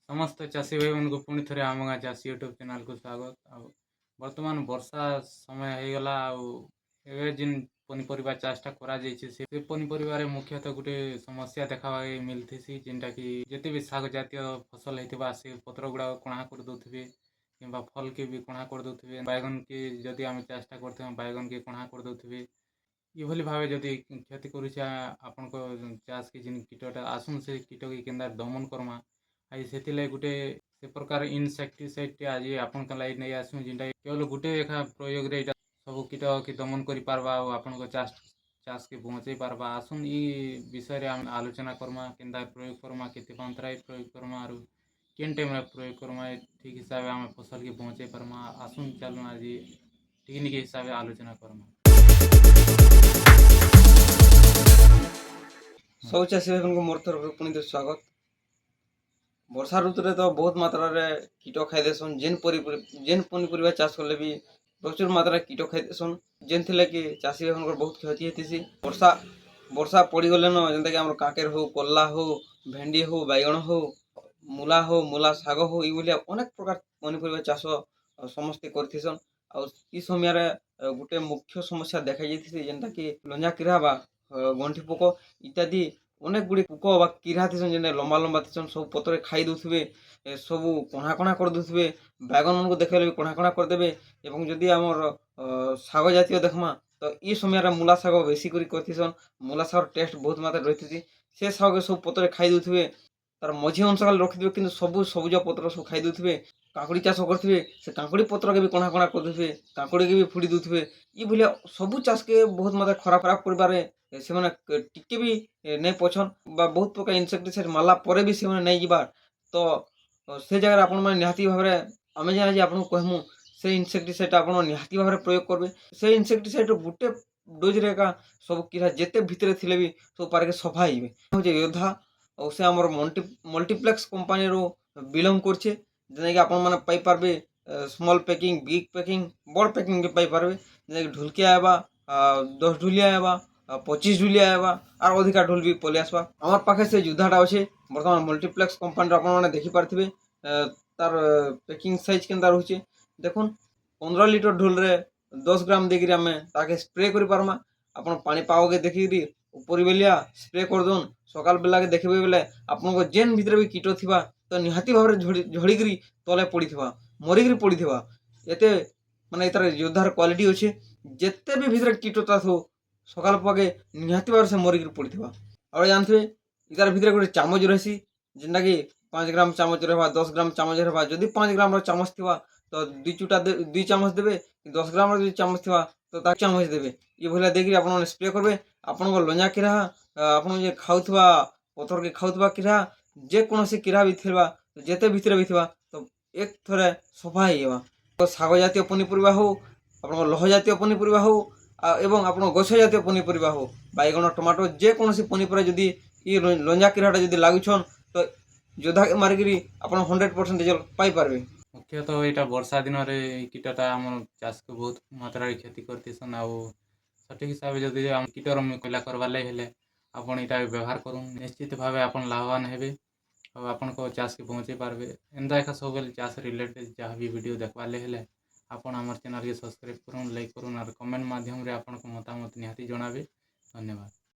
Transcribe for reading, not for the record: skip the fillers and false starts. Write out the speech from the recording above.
ସମସ୍ତ ଚାଷୀ ଭାଇମାନଙ୍କୁ ପୁଣି ଥରେ ଆମ ଗାଁ ଚାଷୀ ୟୁଟ୍ୟୁବ୍ ଚ୍ୟାନେଲ୍କୁ ସ୍ୱାଗତ। ଆଉ ବର୍ତ୍ତମାନ ବର୍ଷା ସମୟ ହେଇଗଲା ଆଉ ଏବେ ଯେନ୍ ପନିପରିବା ଚାଷଟା କରାଯାଇଛି ସେ ପନିପରିବାରେ ମୁଖ୍ୟତଃ ଗୋଟେ ସମସ୍ୟା ଦେଖାବାକୁ ମିଳିଥିସି, ଯେନ୍ଟାକି ଯେତେ ବି ଶାଗ ଜାତୀୟ ଫସଲ ହେଇଥିବା ସେ ପତ୍ର ଗୁଡ଼ାକ କଣା କରିଦେଉଥିବେ କିମ୍ବା ଫଲ୍କେ ବି କଣା କରିଦେଉଥିବେ। ବାଇଗନ୍କେ ଯଦି ଆମେ ଚାଷଟା କରିଥିବା ବାଇଗନ୍କେ କଣା କରିଦେଉଥିବେ। ଏଭଳି ଭାବେ ଯଦି କ୍ଷତି କରୁଛେ ଆପଣଙ୍କ ଚାଷକେ ଯେନ୍ କୀଟଟା ଆସୁନ୍ ସେ କୀଟକେ କେନ୍ତା ଦମନ କର୍ମା। ଆଜି ସେଥିଲାଗି ଗୋଟେ ସେ ପ୍ରକାର ଇନସେକ୍ଟିସାଇଡ଼୍ଟେ ଆଜି ଆପଣଙ୍କ ଲାଗି ନେଇ ଆସୁଁ, ଯେନ୍ଟା କେବଳ ଗୋଟେ ଏକା ପ୍ରୟୋଗରେ ଏଇଟା ସବୁ କୀଟକେ ଦମନ କରିପାରବା ଆଉ ଆପଣଙ୍କ ଚାଷକେ ବଞ୍ଚେଇ ପାରବା। ଆସୁନ୍ ଇ ବିଷୟରେ ଆମେ ଆଲୋଚନା କର୍ମା, କେନ୍ତା ପ୍ରୟୋଗ କର୍ମା, କେତେ ମାତ୍ରାରେ ପ୍ରୟୋଗ କର୍ମା ଆରୁ କେନ୍ ଟାଇମ୍ରେ ପ୍ରୟୋଗ କର୍ମା ଠିକ୍ ହିସାବେ ଆମେ ଫସଲକେ ବଞ୍ଚେଇ ପାର୍ମା। ଆସୁନ୍ ଚାଲୁନ୍ ଆଜି ଟେକ୍ନିକ୍ ହିସାବେ ଆଲୋଚନା କର୍ମା। ସବୁ ଚାଷୀ ଭାଇମାନଙ୍କୁ ମୋର ତରଫରୁ ପୁଣି ଥରେ ସ୍ୱାଗତ। ବର୍ଷା ଋତୁରେ ତ ବହୁତ ମାତ୍ରାରେ କୀଟ ଖାଇଦେସନ୍। ଯେନ୍ ପନିପରିବା ଚାଷ କଲେ ବି ପ୍ରଚୁର ମାତ୍ରାରେ କୀଟ ଖାଇଦେସନ୍, ଯେନ୍ଥିଲାଗି ଚାଷୀ ଭାଇମାନଙ୍କର ବହୁତ କ୍ଷତି ହେଇଥିସି। ବର୍ଷା ପଡ଼ିଗଲେନ ଯେନ୍ତାକି ଆମର କାକେର ହଉ, କଲ୍ଲା ହଉ, ଭେଣ୍ଡି ହଉ, ବାଇଗଣ ହଉ, ମୂଲା ଶାଗ ହଉ, ଏଇଭଳିଆ ଅନେକ ପ୍ରକାର ପନିପରିବା ଚାଷ ସମସ୍ତେ କରିଥିସନ୍। ଆଉ ଇ ସମୟରେ ଗୋଟେ ମୁଖ୍ୟ ସମସ୍ୟା ଦେଖାଯାଇଥିସି, ଯେନ୍ଟାକି ଲଞ୍ଜା କିରା ବା ଗଣ୍ଠି ପୋକ ଇତ୍ୟାଦି ଅନେକ ଗୁଡ଼ିଏ ପୋକ ବା କିରା ଥିସନ୍, ଯେନ୍ଟା ଲମ୍ବା ଲମ୍ବା ଥିସନ୍, ସବୁ ପତ୍ରରେ ଖାଇ ଦେଉଥିବେ, ସବୁ କଣା କଣା କରିଦେଉଥିବେ। ବାଇଗଣମାନଙ୍କୁ ଦେଖିଲେ ବି କଣା କଣା କରିଦେବେ। ଏବଂ ଯଦି ଆମର ଶାଗ ଜାତୀୟ ଦେଖ୍ମା ତ ଇ ସମୟରେ ମୂଲା ଶାଗ ବେଶୀ କରି କରିଥିସନ୍। ମୂଲା ଶାଗର ଟେଷ୍ଟ ବହୁତ ମାତ୍ରାରେ ରହିଥିସି। ସେ ଶାଗ ସବୁ ପତ୍ରରେ ଖାଇ ଦେଉଥିବେ, ତାର ମଝି ଅଂଶ ଖାଲି ରଖିଥିବେ, କିନ୍ତୁ ସବୁ ସବୁଜ ପତ୍ର ସବୁ ଖାଇ ଦେଉଥିବେ। କାକୁଡ଼ି ଚାଷ କରିଥିବେ, ସେ କାକୁଡ଼ି ପତ୍ରକେ ବି କଣା କଣା କରିଦେଉଥିବେ, କାକୁଡ଼ିକେ ବି ଫୁଡ଼ି ଦେଉଥିବେ। ଇ ଭଳିଆ ସବୁ ଚାଷକେ ବହୁତ ମାତ୍ରାରେ ଖରାପ କରିବାରେ ସେମାନେ ଟିକେ ବି ନାଇଁ ପଛନ୍, ବା ବହୁତ ପ୍ରକାର ଇନସେକ୍ଟିସାଇଡ୍ ମାରଲା ପରେ ବି ସେମାନେ ନାଇଁ ଯିବାର୍। ତ ସେ ଜାଗାରେ ଆପଣମାନେ ନିହାତି ଭାବରେ ଆମେ ଯେନ୍ ଆଜି ଆପଣଙ୍କୁ କହେମୁ ସେ ଇନସେକ୍ଟିସାଇଡ୍ଟା ଆପଣ ନିହାତି ଭାବରେ ପ୍ରୟୋଗ କରିବେ। ସେ ଇନସେକ୍ଟିସାଇଡ୍ର ଗୋଟେ ଡୋଜ୍ରେ ଏକା ସବୁ କିରା ଯେତେ ଭିତରେ ଥିଲେ ବି ସବୁ ପାରକେ ସଫା ହେଇଯିବେ। ହଉଛେ ୟୋଦ୍ଧା, ଆଉ ସେ ଆମର ମଲ୍ଟିପ୍ଲେକ୍ସ କମ୍ପାନୀରୁ ବିଲଙ୍ଗ କରୁଛେ, ଯେନ୍ଟାକି ଆପଣମାନେ ପାଇପାରବେ ସ୍ମଲ୍ ପ୍ୟାକିଂ, ବିଗ୍ ପ୍ୟାକିଂ, ବଡ଼ ପ୍ୟାକିଂକେ ପାଇପାରବେ। ଯେନ୍ଟାକି ଢୁଲକିଆ ଆଇବା, 10 ଢୁଲିଆ ଆଇବା, 25 ଢୁଲିଆ ଆଇବା, আর ଅଧିକା ঢোল ବି ପଲେଇ আসবা। আমার পাখে ସେ ଯୁଦ୍ଧାଟା ଅଛେ ବର୍ତ୍ତମାନ ମଲ୍ଟିପ୍ଲେକ୍ସ କମ୍ପାନୀର ଆପଣମାନେ ଦେଖିପାରୁଥିବେ। ତାର ପ୍ୟାକିଂ ସାଇଜ୍ କେନ୍ତା ରହୁଛେ ଦେଖୁନ୍। 15 ଲିଟର ଢୋଲରେ 10 ଗ୍ରାମ ଦେଇକିରି ଆମେ ତାକେ ସ୍ପ୍ରେ କରିପାରମା। ଆପଣ ପାଣିପାଗକେ ଦେଖିକିରି ଉପରି ବେଲିଆ ସ୍ପ୍ରେ କରିଦଉନ୍। ସକାଳ ବେଲାକେ ଦେଖିବେ ବେଲେ ଆପଣଙ୍କ ଯେନ୍ ଭିତରେ ବି କୀଟ ଥିବା ତ ନିହାତି ଭାବରେ ଝଡ଼ିକିରି ତଲେ ପଡ଼ିଥିବା, ମରିକିରି ପଡ଼ିଥିବା। ଏତେ ମାନେ ତାର ଯୋଦ୍ଧାର କ୍ୱାଲିଟି ଅଛେ। ଯେତେ ବି ଭିତରେ କୀଟ ତା ଥଉ ସକାଳ ପାକେ ନିହାତି ଭାବରେ ସେ ମରିକିରି ପଡ଼ିଥିବା। ଆଉ ଜାଣିଥିବେ ଇତାର ଭିତରେ ଗୋଟେ ଚାମଚ ରହିସି, ଯେନ୍ଟାକି 5 ଗ୍ରାମ ଚାମଚ ରହିବା, 10 ଗ୍ରାମ ଚାମଚ ରହିବା। ଯଦି 5 ଗ୍ରାମର ଚାମଚ ଥିବା ତ 2 ଚାମଚ ଦେବେ, 10 ଗ୍ରାମର ଯଦି ଚାମଚ ଥିବା ତ ତା ଚାମଚ ଦେବେ। ଏଭଳିଆ ଦେଇକିରି ଆପଣମାନେ ସ୍ପ୍ରେ କରିବେ। ଆପଣଙ୍କ ଲଞ୍ଜା କିରା, ଆପଣ ଯେ ଖାଉଥିବା ପତରକେ ଖାଉଥିବା କିରା, ଯେକୌଣସି କିରା ବି ଥିବା, ଯେତେ ଭିତରେ ବି ଥିବା ତ ଏକ ଥରେ ସଫା ହେଇଯିବା। ଶାଗ ଜାତୀୟ ପନିପରିବା ହଉ, ଆପଣଙ୍କ ଲହ ଜାତୀୟ ପନିପରିବା ହଉ, ଏବଂ ଆପଣଙ୍କ ଗଛ ଜାତୀୟ ପନିପରିବା ହଉ, ବାଇଗଣ, ଟମାଟୋ, ଯେକୌଣସି ପନିପରିବା ଯଦି ଇ ଲଞ୍ଜା କିରାଟା ଯଦି ଲାଗୁଛନ୍ ତ ଯୋଦ୍ଧାକେ ମାରିକିରି ଆପଣ 100% ରେଜଲ୍ଟ ପାଇପାରବେ। ମୁଖ୍ୟତଃ ଏଇଟା ବର୍ଷା ଦିନରେ ଏଇ କୀଟଟା ଆମର ଚାଷକୁ ବହୁତ ମାତ୍ରାରେ କ୍ଷତି କରିଥିସନ୍। ଆଉ ସଠିକ୍ ହିସାବରେ ଯଦି ଆମ କୀଟର ମୁକାବିଲା କରବାର୍ ଲାଗି ହେଲେ ଆପଣ ଏଇଟା ବ୍ୟବହାର କରୁନ୍, ନିଶ୍ଚିତ ଭାବେ ଆପଣ ଲାଭବାନ ହେବେ ଆଉ ଆପଣଙ୍କ ଚାଷକେ ବଞ୍ଚେଇ ପାରବେ। ଏନ୍ତା ଏକା ସବୁବେଲେ ଚାଷ ରିଲେଟେଡ୍ ଯାହା ବି ଭିଡ଼ିଓ ଦେଖବାର୍ ଲାଗି ହେଲେ ଆପଣ ଆମର ଚ୍ୟାନେଲ୍କେ ସବସ୍କ୍ରାଇବ୍ କରୁନ୍, ଲାଇକ୍ କରୁନ୍, ଆର୍ କମେଣ୍ଟ ମାଧ୍ୟମରେ ଆପଣଙ୍କ ମତାମତ ନିହାତି ଜଣାବେ। ଧନ୍ୟବାଦ।